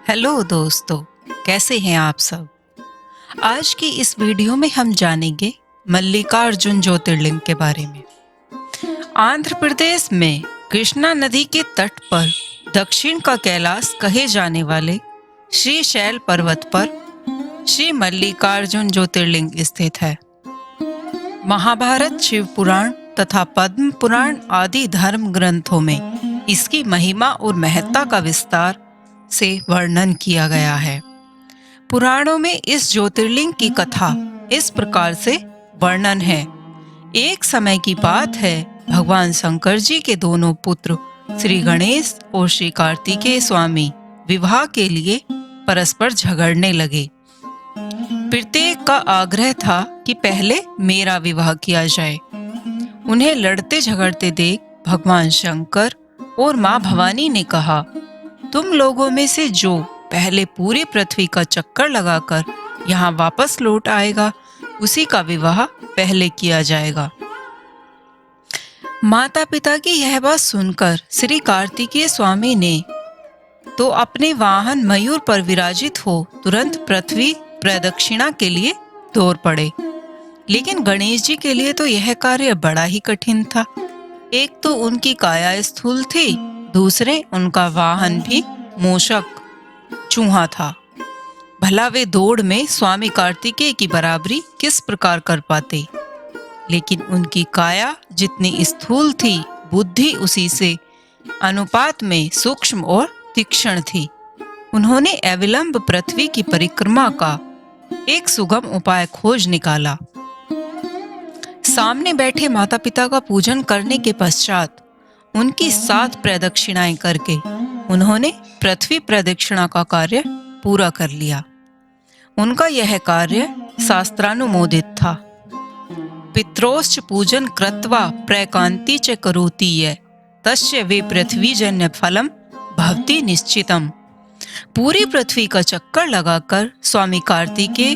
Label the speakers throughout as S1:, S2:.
S1: Hello दोस्तों, कैसे हैं आप सब। आज की इस वीडियो में हम जानेंगे मल्लिकार्जुन ज्योतिर्लिंग के बारे में। आंध्र प्रदेश में कृष्णा नदी के तट पर दक्षिण का कैलाश कहे जाने वाले श्री शैल पर्वत पर श्री मल्लिकार्जुन ज्योतिर्लिंग स्थित है। महाभारत, शिव पुराण तथा पद्म पुराण आदि धर्म ग्रंथों में इसकी महिमा और महत्ता का विस्तार से वर्णन किया गया है। पुराणों में इस ज्योतिर्लिंग की कथा इस प्रकार से वर्णन है। एक समय की बात है, भगवान शंकर जी के दोनों पुत्र श्री गणेश और श्री कार्तिकेय स्वामी विवाह के लिए परस्पर झगड़ने लगे। प्रत्येक का आग्रह था कि पहले मेरा विवाह किया जाए। उन्हें लड़ते झगड़ते देख भगवान शंकर और मां भवानी ने कहा, तुम लोगों में से जो पहले पूरी पृथ्वी का चक्कर लगाकर यहाँ वापस लौट आएगा, उसी का विवाह पहले किया जाएगा। माता पिता की यह बात सुनकर श्री कार्तिकेय स्वामी ने तो अपने वाहन मयूर पर विराजित हो तुरंत पृथ्वी प्रदक्षिणा के लिए दौड़ पड़े। लेकिन गणेश जी के लिए तो यह कार्य बड़ा ही कठिन था। एक तो उनकी काया स्थूल थी, दूसरे उनका वाहन भी मूषक चूहा था। भला वे दौड़ में स्वामी कार्तिकेय की बराबरी किस प्रकार कर पाते। लेकिन उनकी काया जितनी स्थूल थी, बुद्धि उसी से अनुपात में सूक्ष्म और तीक्ष्ण थी। उन्होंने अविलंब पृथ्वी की परिक्रमा का एक सुगम उपाय खोज निकाला। सामने बैठे माता पिता का पूजन करने के पश्चात उनकी 7 प्रदक्षिणाएं करके उन्होंने पृथ्वी प्रदक्षिणा का कार्य पूरा कर लिया। उनका यह कार्य शास्त्रानुमोदित था। पित्रोश्च पूजन कृत्वा प्रैकांति च करोति ये तस्य वे पृथ्वीजन्य फलम भवति निश्चितम। पूरी पृथ्वी का चक्कर लगाकर स्वामी कार्तिकेय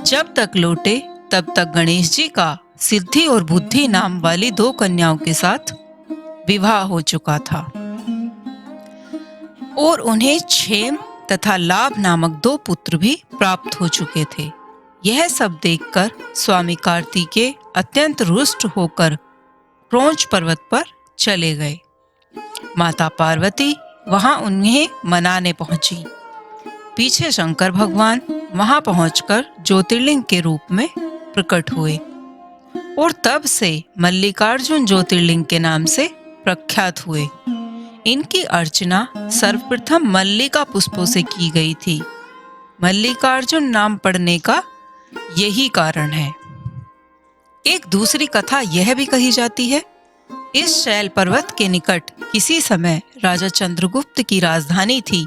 S1: जब तक लौटे तब तक गणेश जी का सिद्धि और बुद्धि नाम वाली 2 कन्याओं के साथ विवाह हो चुका था और उन्हें क्षेम तथा लाभ नामक 2 पुत्र भी प्राप्त हो चुके थे। यह सब देखकर स्वामी कार्तिकेय अत्यंत रुष्ट होकर क्रौंच पर्वत पर चले गए। माता पार्वती वहां उन्हें मनाने पहुंची। पीछे शंकर भगवान वहां पहुंचकर ज्योतिर्लिंग के रूप में प्रकट हुए और तब से मल्लिकार्जुन ज्योतिर्लिंग के नाम से प्रख्यात हुए। इनकी अर्चना सर्वप्रथम मल्लिका पुष्पों से की गई थी। मल्लिकार्जुन नाम पड़ने का यही कारण है। एक दूसरी कथा यह भी कही जाती है, इस शैल पर्वत के निकट किसी समय राजा चंद्रगुप्त की राजधानी थी।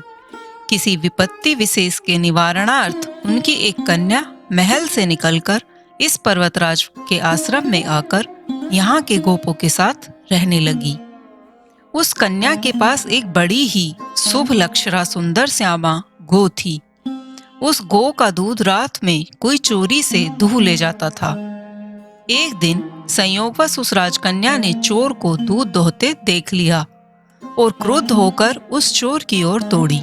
S1: किसी विपत्ति विशेष के निवारणार्थ उनकी एक कन्या महल से निकलकर इस पर्वतराज के आश्रम में आकर यहाँ के गोपों के साथ रहने लगी। उस कन्या के पास एक बड़ी ही शुभ लक्षणा सुंदर श्यामा गो थी। उस गो का दूध रात में कोई चोरी से दूह ले जाता था। एक दिन संयोगवश उस राजकन्या ने चोर को दूध दोहते देख लिया और क्रुद्ध होकर उस चोर की ओर दौड़ी।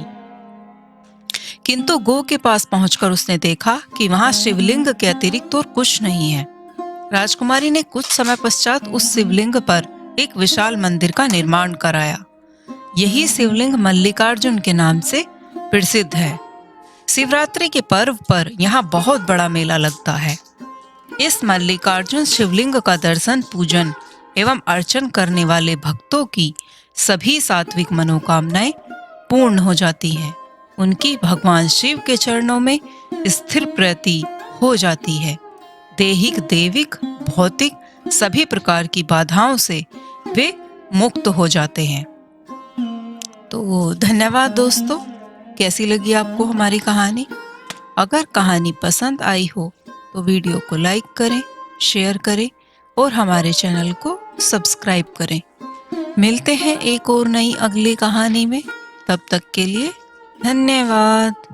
S1: किंतु गो के पास पहुंचकर उसने देखा कि वहां शिवलिंग के अतिरिक्त और कुछ नहीं है। राजकुमारी ने कुछ समय पश्चात उस शिवलिंग पर एक विशाल मंदिर का निर्माण कराया। यही शिवलिंग मल्लिकार्जुन के नाम से प्रसिद्ध है। शिवरात्रि के पर्व पर यहाँ बहुत बड़ा मेला लगता है। इस मल्लिकार्जुन शिवलिंग का दर्शन, पूजन एवं अर्चन करने वाले भक्तों की सभी सात्विक मनोकामनाएं पूर्ण हो जाती हैं। उनकी भगवान शिव के चरणों में स्थिर प्रीति हो जाती है। दैहिक, दैविक, भौतिक सभी प्रकार की बाधाओं से वे मुक्त हो जाते हैं। तो धन्यवाद दोस्तों। कैसी लगी आपको हमारी कहानी? अगर कहानी पसंद आई हो तो वीडियो को लाइक करें, शेयर करें और हमारे चैनल को सब्सक्राइब करें। मिलते हैं एक और नई अगली कहानी में। तब तक के लिए धन्यवाद।